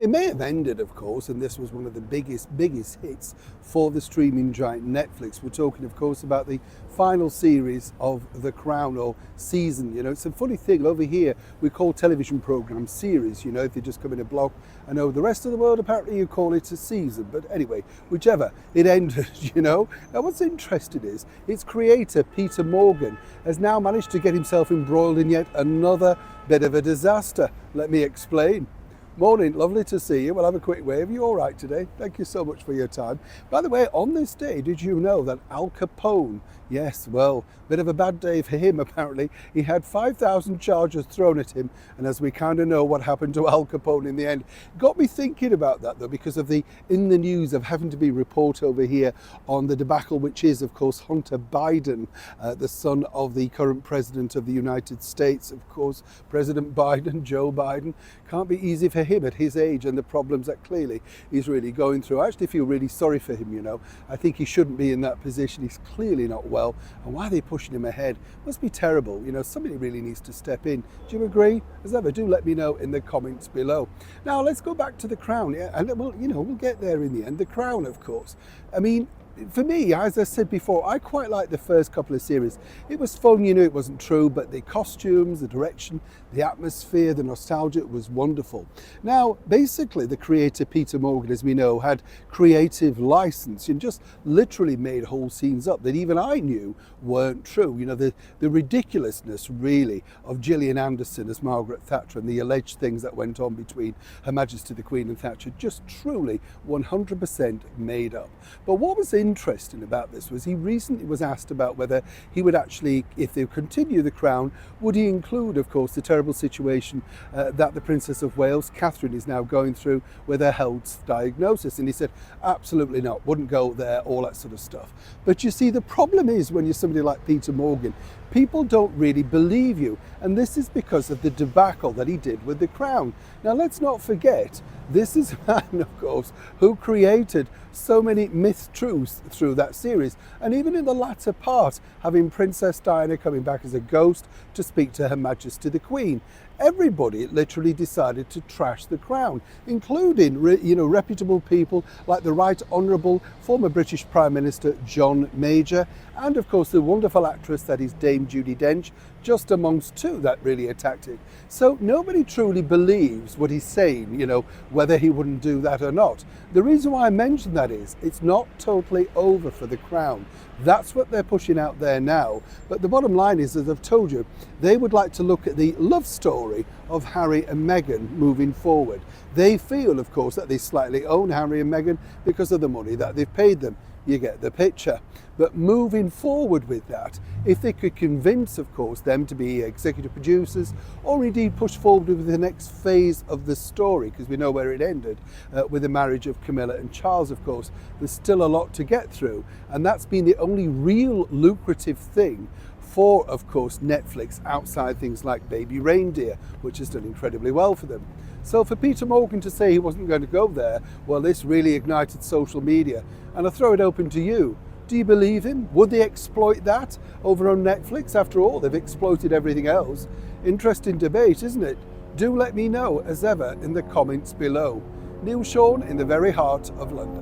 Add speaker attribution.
Speaker 1: It may have ended, of course, and this was one of the biggest hits for the streaming giant Netflix. We're talking, of course, about the final series of The Crown, or season. You know, it's a funny thing. Over here, we call television programs series. You know, if they just come in a block. I know the rest of the world, apparently you call it a season. But anyway, whichever, it ended, you know. Now, what's interesting is its creator, Peter Morgan, has now managed to get himself embroiled in yet another bit of a disaster. Let me explain. Morning, lovely to see you. We'll have a quick wave. Are you all right today? Thank you so much for your time. By the way, on this day, did you know that Al Capone, yes, well, bit of a bad day for him apparently. He had 5,000 charges thrown at him, and as we kind of know what happened to Al Capone in the end, got me thinking about that though, because of the in the news of having to be report over here on the debacle, which is, of course, Hunter Biden, the son of the current president of the United States. Of course, President Biden, Joe Biden, can't be easy for him at his age and the problems that clearly he's really going through. I actually feel really sorry for him, you know. I think he shouldn't be in that position. He's clearly not well. And why are they pushing him ahead? Must be terrible. You know, somebody really needs to step in. Do you agree? As ever, do let me know in the comments below. Now, let's go back to The Crown. Yeah, and well, you know, we'll get there in the end. The Crown, of course. I mean, for me, as I said before, I quite liked the first couple of series. It was fun, you know, it wasn't true, but the costumes, the direction, the atmosphere, the nostalgia was wonderful. Now, basically, the creator, Peter Morgan, as we know, had creative license and just literally made whole scenes up that even I knew weren't true. You know, the ridiculousness, really, of Gillian Anderson as Margaret Thatcher and the alleged things that went on between Her Majesty the Queen and Thatcher, just truly 100% made up. But what was interesting about this was he recently was asked about whether he would actually, if they continue The Crown, would he include, of course, the terrible situation that the Princess of Wales, Catherine, is now going through with her health diagnosis. And he said, absolutely not, wouldn't go there, all that sort of stuff. But you see, the problem is when you're somebody like Peter Morgan, people don't really believe you. And this is because of the debacle that he did with The Crown. Now, let's not forget, this is a man, of course, who created so many myth-truths through that series. And even in the latter part, having Princess Diana coming back as a ghost to speak to Her Majesty the Queen, everybody literally decided to trash The Crown, including, you know, reputable people like the Right Honourable former British Prime Minister John Major, and of course the wonderful actress that is Dame Judi Dench, just amongst two that really attacked it. So nobody truly believes what he's saying, you know, whether he wouldn't do that or not. The reason why I mention that is it's not totally over for The Crown. That's what they're pushing out there now. But the bottom line is, as I've told you, they would like to look at the love story of Harry and Meghan moving forward. They feel, of course, that they slightly own Harry and Meghan because of the money that they've paid them. You get the picture. But moving forward with that, if they could convince, of course, them to be executive producers or indeed push forward with the next phase of the story, because we know where it ended with the marriage of Camilla and Charles, of course, there's still a lot to get through. And that's been the only real lucrative thing for, of course, Netflix, outside things like Baby Reindeer, which has done incredibly well for them. So for Peter Morgan to say he wasn't going to go there, well, this really ignited social media. And I throw it open to you. Do you believe him? Would they exploit that over on Netflix? After all, they've exploited everything else. Interesting debate, isn't it? Do let me know, as ever, in the comments below. Neil Sean in the very heart of London.